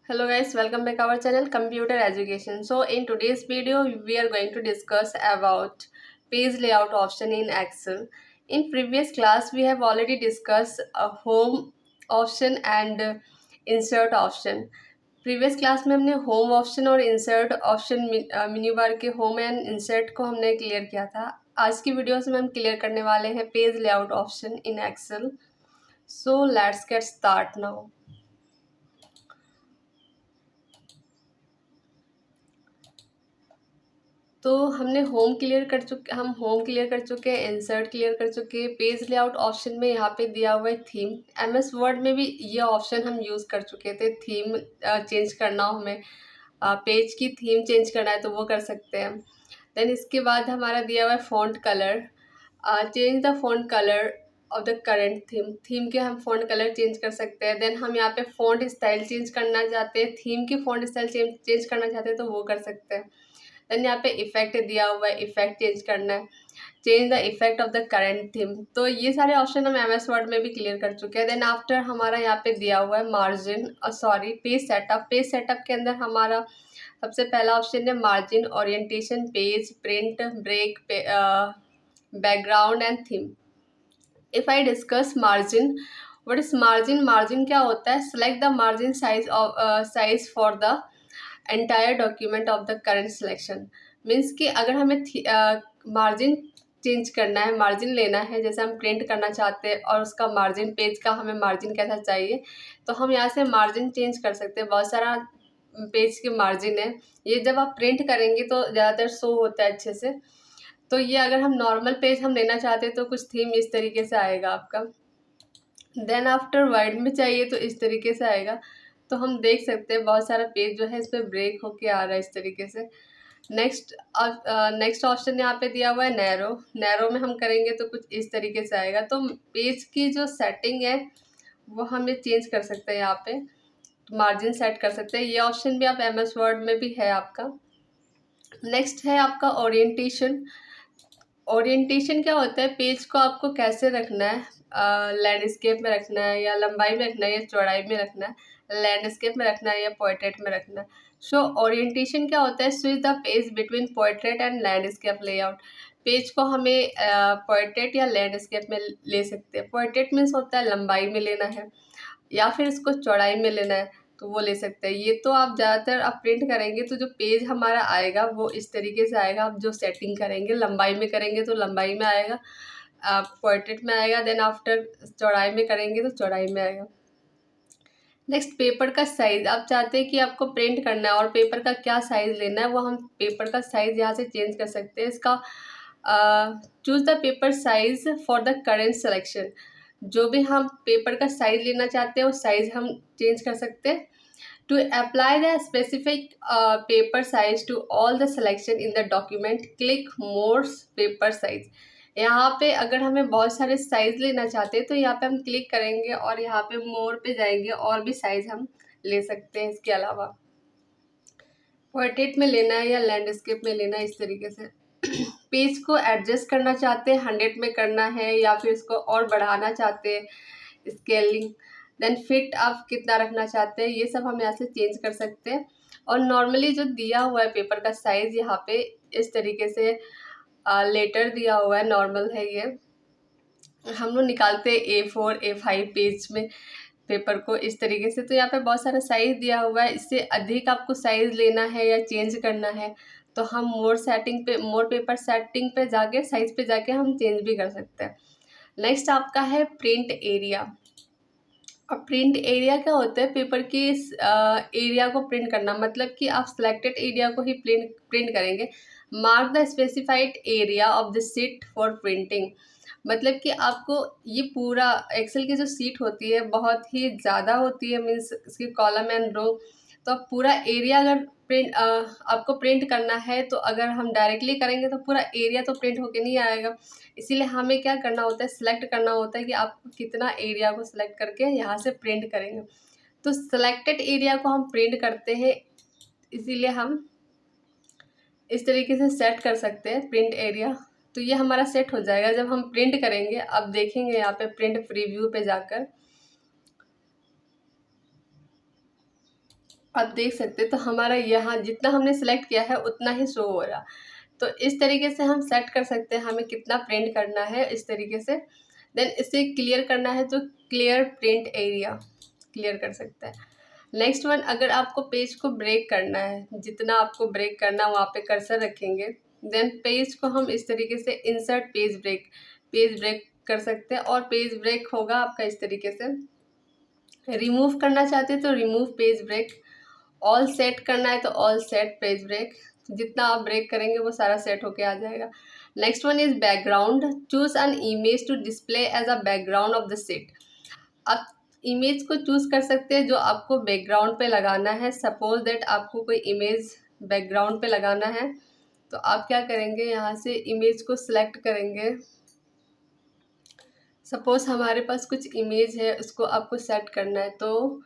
Hello guys, welcome back our channel Computer Education. So in today's video we are going to discuss about page layout option in Excel. In previous class we have already discussed a home option and insert option. Previous class में हमने home option और insert option menu bar के home and insert को हमने clear किया था. आज की वीडियोस में हम क्लियर करने वाले हैं page layout option in Excel. So let's get start now. तो हमने होम क्लियर कर चुके हैं, इंसर्ट क्लियर कर चुके हैं. पेज लेआउट ऑप्शन में यहाँ पे दिया हुआ है थीम. एमएस वर्ड में भी ये ऑप्शन हम यूज़ कर चुके थे. थीम चेंज करना हो हमें, पेज की थीम चेंज करना है तो वो कर सकते हैं. देन इसके बाद हमारा दिया हुआ है font colour. Change the font colour of the current theme के हम फ़ॉन्ट कलर चेंज कर सकते हैं. देन हम यहाँ पे फ़ॉन्ट स्टाइल चेंज करना चाहते हैं, थीम की फ़ॉन्ट स्टाइल चेंज करना चाहते हैं तो वो कर सकते हैं. देन यहाँ पे इफेक्ट दिया हुआ है, इफेक्ट चेंज करना है, change the effect of the current theme. तो ये सारे ऑप्शन हम एमएस वर्ड में भी क्लियर कर चुके हैं. देन आफ्टर हमारा यहाँ पे दिया हुआ है margin page setup. Page setup के अंदर हमारा सबसे पहला ऑप्शन है margin, orientation, page, print, break, background and theme. If I discuss margin, what is margin? Margin क्या होता है? Select the margin size for the entire document of the current selection. Means कि अगर हमें मार्जिन चेंज करना है, margin लेना है, जैसे हम प्रिंट करना चाहते हैं और उसका मार्जिन, पेज का हमें मार्जिन कैसा चाहिए, तो हम यहाँ से मार्जिन चेंज कर सकते हैं. बहुत सारा पेज के मार्जिन है. ये जब आप प्रिंट करेंगे तो ज़्यादातर शो होता है अच्छे से. तो ये अगर हम नॉर्मल पेज हम लेना चाहते हैं तो कुछ थीम इस तरीके से आएगा आपका. देन आफ्टर वर्ड में चाहिए तो इस तरीके से आएगा. तो हम देख सकते हैं बहुत सारा पेज जो है इस पर ब्रेक होके आ रहा है इस तरीके से. नेक्स्ट ऑप्शन यहाँ पे दिया हुआ है नैरो. नैरो में हम करेंगे तो कुछ इस तरीके से आएगा. तो पेज की जो सेटिंग है वो हमें चेंज कर सकते हैं. यहाँ पे मार्जिन सेट कर सकते हैं. ये ऑप्शन भी आप एमएस वर्ड में भी है आपका. नेक्स्ट है आपका ओरिएंटेशन. ओरिएंटेशन क्या होता है? पेज को आपको कैसे रखना है, लैंडस्केप में रखना है या लंबाई में रखना है या चौड़ाई में रखना है, लैंडस्केप में रखना है या पोर्ट्रेट में रखना है. सो ओरिएंटेशन क्या होता है? Switch the page between portrait and landscape layout. Page को हमें पोर्ट्रेट या लैंडस्केप में ले सकते हैं. पोर्ट्रेट मीन्स होता है लंबाई में लेना है या फिर इसको चौड़ाई में लेना है तो वो ले सकते हैं. ये तो आप ज़्यादातर आप प्रिंट करेंगे तो जो पेज हमारा आएगा वो इस तरीके से आएगा. आप जो सेटिंग करेंगे, लंबाई में करेंगे तो लंबाई में आएगा, पोर्ट्रेट में आएगा. देन आफ्टर चौड़ाई में करेंगे तो चौड़ाई में आएगा. नेक्स्ट पेपर का साइज़. आप चाहते हैं कि आपको प्रिंट करना है और पेपर का क्या साइज़ लेना है वो हम पेपर का साइज़ यहाँ से चेंज कर सकते हैं. इसका choose the paper size for the current selection. जो भी हम पेपर का साइज़ लेना चाहते हैं वो साइज़ हम चेंज कर सकते हैं. To apply the specific paper size to all the selection in the document, click more paper size. यहाँ पे अगर हमें बहुत सारे साइज़ लेना चाहते हैं तो यहाँ पे हम क्लिक करेंगे और यहाँ पे मोर पे जाएंगे और भी साइज़ हम ले सकते हैं. इसके अलावा पोर्ट्रेट में लेना है या लैंडस्केप में लेना है, इस तरीके से. पेज को एडजस्ट करना चाहते हैं, 100 में करना है या फिर इसको और बढ़ाना चाहते हैं, स्केलिंग. देन फिट आप कितना रखना चाहते हैं ये सब हम यहाँ से चेंज कर सकते हैं. और नॉर्मली जो दिया हुआ है पेपर का साइज़ यहाँ पे इस तरीके से लेटर दिया हुआ है, नॉर्मल है ये. हम लोग निकालते हैं A4 A5 पेज में पेपर को इस तरीके से. तो यहाँ पे बहुत सारा साइज़ दिया हुआ है. इससे अधिक आपको साइज़ लेना है या चेंज करना है तो हम मोर पेपर सेटिंग पे जाके साइज़ पे जाके हम चेंज भी कर सकते हैं. नेक्स्ट आपका है प्रिंट एरिया. अब प्रिंट एरिया क्या होता है? पेपर के एरिया को प्रिंट करना. मतलब कि आप सिलेक्टेड एरिया को ही प्रिंट करेंगे. Mark the specified area of the sheet for printing. मतलब कि आपको ये पूरा एक्सेल की जो सीट होती है बहुत ही ज़्यादा होती है, मीन्स इसकी कॉलम एंड रो. तो आप पूरा एरिया अगर आपको प्रिंट करना है तो अगर हम डायरेक्टली करेंगे तो पूरा एरिया तो प्रिंट होके नहीं आएगा. इसीलिए हमें क्या करना होता है, सिलेक्ट करना होता है कि आप कितना एरिया को सिलेक्ट करके यहाँ से प्रिंट करेंगे. तो सिलेक्टेड एरिया को हम प्रिंट करते हैं, इसीलिए हम इस तरीके से सेट कर सकते हैं प्रिंट एरिया. तो ये हमारा सेट हो जाएगा जब हम प्रिंट करेंगे. अब देखेंगे यहाँ पे प्रिंट प्रीव्यू पे जाकर. आप देख सकते हैं तो हमारा यहाँ जितना हमने सेलेक्ट किया है उतना ही शो हो रहा। तो इस तरीके से हम सेट कर सकते हैं हमें कितना प्रिंट करना है इस तरीके से। देन इसे क्लियर करना है तो क्लियर प्रिंट एरिया क्लियर कर सकते हैं। नेक्स्ट वन, अगर आपको पेज को ब्रेक करना है, जितना आपको ब्रेक करना वहाँ पे कर्सर रखेंगे। देन पेज को हम इस तरीके से इंसर्ट पेज ब्रेक कर सकते हैं और पेज ब्रेक होगा आपका इस तरीके से। रिमूव करना चाहते हैं तो remove page break, all set करना है तो ऑल सेट पेज ब्रेक, जितना आप ब्रेक करेंगे वो सारा सेट होके आ जाएगा। Next one is background, choose an image to display as a background of the sheet. आप इमेज को चूज कर सकते हैं जो आपको बैकग्राउंड पे लगाना है। सपोज दैट आपको कोई इमेज बैकग्राउंड पे लगाना है तो आप क्या करेंगे, यहाँ से इमेज को सिलेक्ट करेंगे। सपोज हमारे पास कुछ इमेज है, उसको आपको सेट करना है तो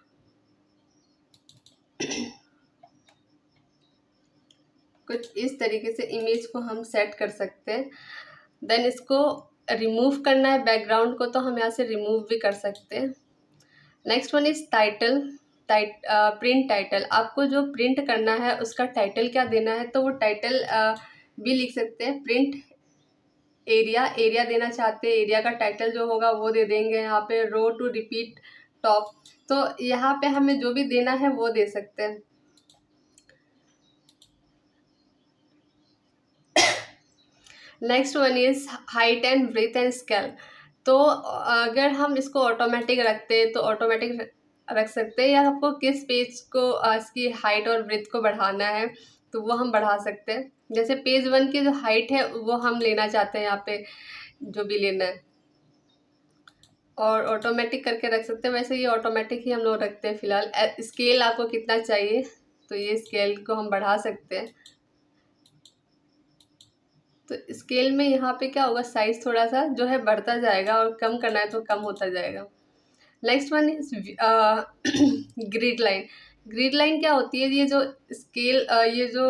कुछ इस तरीके से इमेज को हम सेट कर सकते हैं। देन इसको रिमूव करना है बैकग्राउंड को तो हम यहाँ से रिमूव भी कर सकते हैं। Next one is title, print title. आपको जो प्रिंट करना है उसका टाइटल क्या देना है तो वो टाइटल भी लिख सकते हैं। प्रिंट एरिया देना चाहते हैं, एरिया का टाइटल जो होगा वो दे देंगे। यहाँ पे रो टू रिपीट टॉप, तो यहाँ पे हमें जो भी देना है वो दे सकते हैं। Next one is height and breadth and scale. तो अगर हम इसको ऑटोमेटिक रखते हैं तो ऑटोमेटिक रख सकते हैं, या आपको किस पेज को इसकी हाइट और ब्रेथ को बढ़ाना है तो वो हम बढ़ा सकते हैं। जैसे पेज 1 की जो हाइट है वो हम लेना चाहते हैं, यहाँ पे जो भी लेना है, और ऑटोमेटिक करके रख सकते हैं। वैसे ये ऑटोमेटिक ही हम लोग रखते हैं फिलहाल। स्केल आपको कितना चाहिए तो ये स्केल को हम बढ़ा सकते हैं। तो स्केल में यहाँ पे क्या होगा, साइज थोड़ा सा जो है बढ़ता जाएगा और कम करना है तो कम होता जाएगा। Next one is grid line. Grid line क्या होती है, ये जो स्केल ये जो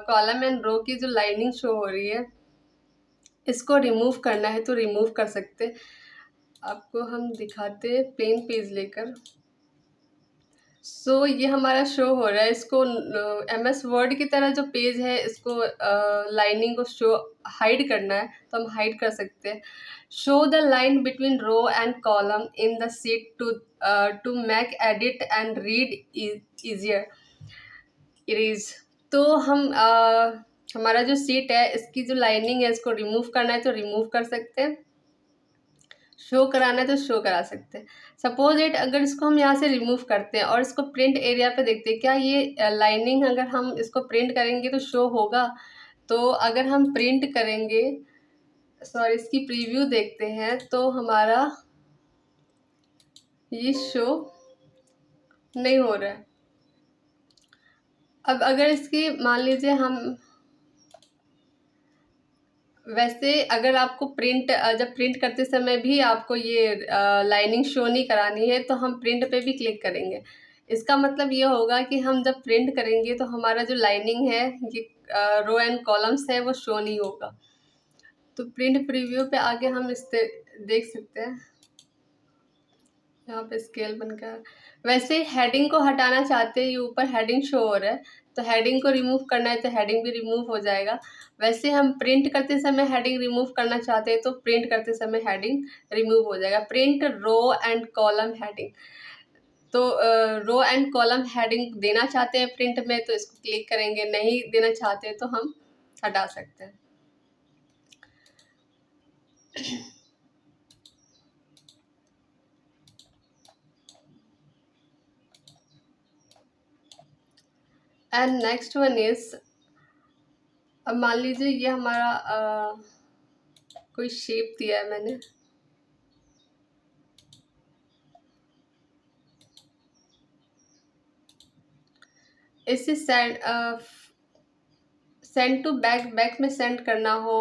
कॉलम एंड रो की जो लाइनिंग शो हो रही है इसको रिमूव करना है तो रिमूव कर सकते। आपको हम दिखाते प्लेन पेज लेकर। सो ये हमारा शो हो रहा है। इसको MS वर्ड की तरह जो पेज है इसको लाइनिंग को शो हाइड करना है तो हम हाइड कर सकते हैं। Show the line between row and column in the sheet to make edit and read easier erase. तो हम हमारा जो सीट है इसकी जो लाइनिंग है इसको रिमूव करना है तो रिमूव कर सकते हैं, शो कराना है तो शो करा सकते हैं। सपोज इट अगर इसको हम यहाँ से रिमूव करते हैं और इसको प्रिंट एरिया पे देखते हैं, क्या ये लाइनिंग अगर हम इसको प्रिंट करेंगे तो शो होगा। तो अगर हम प्रिंट करेंगे, सॉरी इसकी प्रीव्यू देखते हैं तो हमारा ये शो नहीं हो रहा है। अब अगर इसकी मान लीजिए हम, वैसे अगर आपको प्रिंट जब प्रिंट करते समय भी आपको ये लाइनिंग शो नहीं करानी है तो हम प्रिंट पे भी क्लिक करेंगे। इसका मतलब ये होगा कि हम जब प्रिंट करेंगे तो हमारा जो लाइनिंग है, ये रो एंड कॉलम्स है वो शो नहीं होगा। तो प्रिंट प्रीव्यू पे आगे हम इस देख सकते हैं, यहाँ पे स्केल बनकर। वैसे हेडिंग को हटाना चाहते हैं, ये ऊपर हेडिंग शो हो रहा है तो हेडिंग को रिमूव करना है तो हेडिंग भी रिमूव हो जाएगा। वैसे हम प्रिंट करते समय हेडिंग रिमूव करना चाहते हैं तो प्रिंट करते समय हेडिंग रिमूव हो जाएगा। Print row and column heading, तो रो एंड कॉलम हेडिंग देना चाहते हैं प्रिंट में तो इसको क्लिक करेंगे, नहीं देना चाहते हैं तो हम हटा सकते हैं। एंड नेक्स्ट वन इज, अब मान लीजिए ये हमारा कोई शेप दिया है मैंने, इसे सेंड टू बैक में सेंड करना हो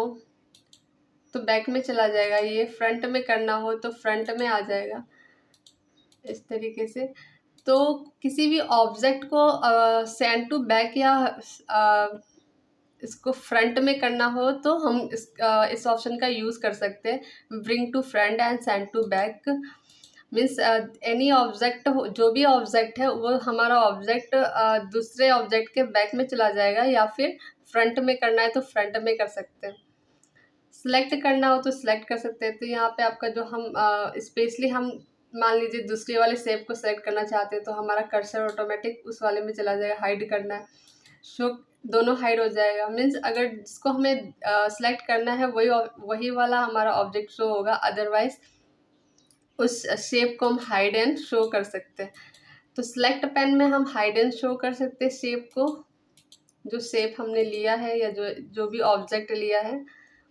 तो बैक में चला जाएगा, ये फ्रंट में करना हो तो फ्रंट में आ जाएगा इस तरीके से। तो किसी भी ऑब्जेक्ट को सेंड टू बैक या इसको फ्रंट में करना हो तो हम इस ऑप्शन का यूज़ कर सकते हैं, bring to front and send to back. Means any object जो भी ऑब्जेक्ट है वो हमारा ऑब्जेक्ट दूसरे ऑब्जेक्ट के बैक में चला जाएगा, या फिर फ्रंट में करना है तो फ्रंट में कर सकते हैं, सिलेक्ट करना हो तो सिलेक्ट कर सकते हैं। तो यहाँ पे आपका जो हम स्पेशली हम मान लीजिए दूसरे वाले शेप को सेलेक्ट करना चाहते हैं तो हमारा कर्सर ऑटोमेटिक उस वाले में चला जाएगा। हाइड करना है, शो, दोनों हाइड हो जाएगा। मीन्स अगर जिसको हमें सिलेक्ट करना है वही वाला हमारा ऑब्जेक्ट शो होगा, अदरवाइज उस शेप को हम हाइड एंड शो कर सकते हैं। तो सिलेक्ट पेन में हम हाइड एंड शो कर सकते हैं शेप को, जो शेप हमने लिया है या जो जो भी ऑब्जेक्ट लिया है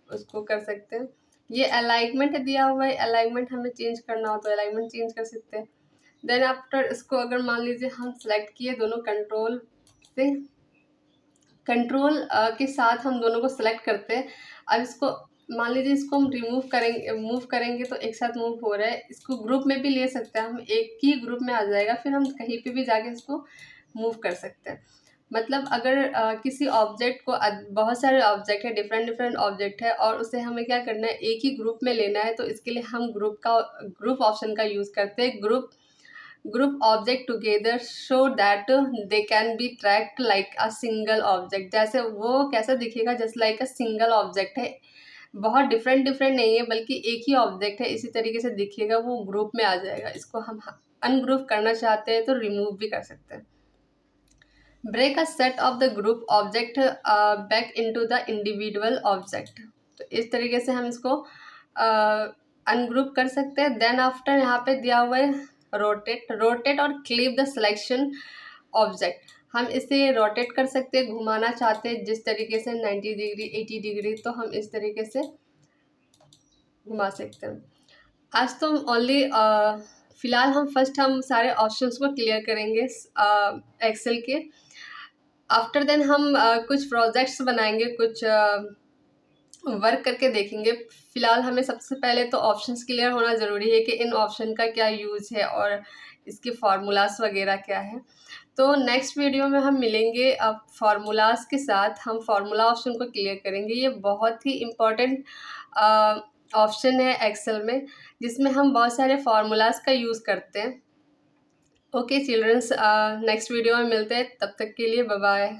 उसको कर सकते हैं। ये अलाइनमेंट दिया हुआ है, अलाइनमेंट हमें चेंज करना हो तो अलाइनमेंट चेंज कर सकते हैं। देन आफ्टर इसको अगर मान लीजिए हम सेलेक्ट किए दोनों कंट्रोल से, कंट्रोल के साथ हम दोनों को सिलेक्ट करते हैं। अब इसको मान लीजिए इसको हम रिमूव करेंगे, मूव करेंगे तो एक साथ मूव हो रहा है। इसको ग्रुप में भी ले सकते हैं हम, एक ही ग्रुप में आ जाएगा, फिर हम कहीं पे भी जाके इसको मूव कर सकते हैं। मतलब अगर किसी ऑब्जेक्ट को बहुत सारे ऑब्जेक्ट है, डिफरेंट डिफरेंट ऑब्जेक्ट है और उसे हमें क्या करना है, एक ही ग्रुप में लेना है, तो इसके लिए हम ग्रुप ऑप्शन का यूज़ करते हैं। Group object together so that they can be tracked like a single object. जैसे वो कैसा दिखेगा, just like a single object है, बहुत डिफरेंट डिफरेंट नहीं है बल्कि एक ही ऑब्जेक्ट है, इसी तरीके से दिखेगा, वो ग्रुप में आ जाएगा। इसको हम अनग्रुप करना चाहते हैं तो रिमूव भी कर सकते हैं। Break a set of the group object back into the individual object. तो इस तरीके से हम इसको अनग्रुप कर सकते हैं। देन आफ्टर यहाँ पे दिया हुआ है रोटेट और क्लिप द सिलेक्शन ऑब्जेक्ट। हम इसे रोटेट कर सकते हैं, घुमाना चाहते हैं जिस तरीके से 90 डिग्री 80 डिग्री, तो हम इस तरीके से घुमा सकते हैं। आज तो ओनली फिलहाल हम फर्स्ट हम सारे ऑप्शंस को क्लियर करेंगे एक्सेल के। आफ्टर देन हम कुछ प्रोजेक्ट्स बनाएंगे, कुछ वर्क करके देखेंगे। फिलहाल हमें सबसे पहले तो ऑप्शंस क्लियर होना ज़रूरी है कि इन ऑप्शन का क्या यूज़ है और इसके फार्मूलाज वगैरह क्या है। तो नेक्स्ट वीडियो में हम मिलेंगे, अब फार्मूलाज के साथ हम फार्मूला ऑप्शन को क्लियर करेंगे। ये बहुत ही इम्पॉर्टेंट ऑप्शन है एक्सेल में, जिसमें हम बहुत सारे फार्मूलाज का यूज़ करते हैं। ओके चिल्ड्रंस, नेक्स्ट वीडियो में मिलते हैं, तब तक के लिए बाय बाय।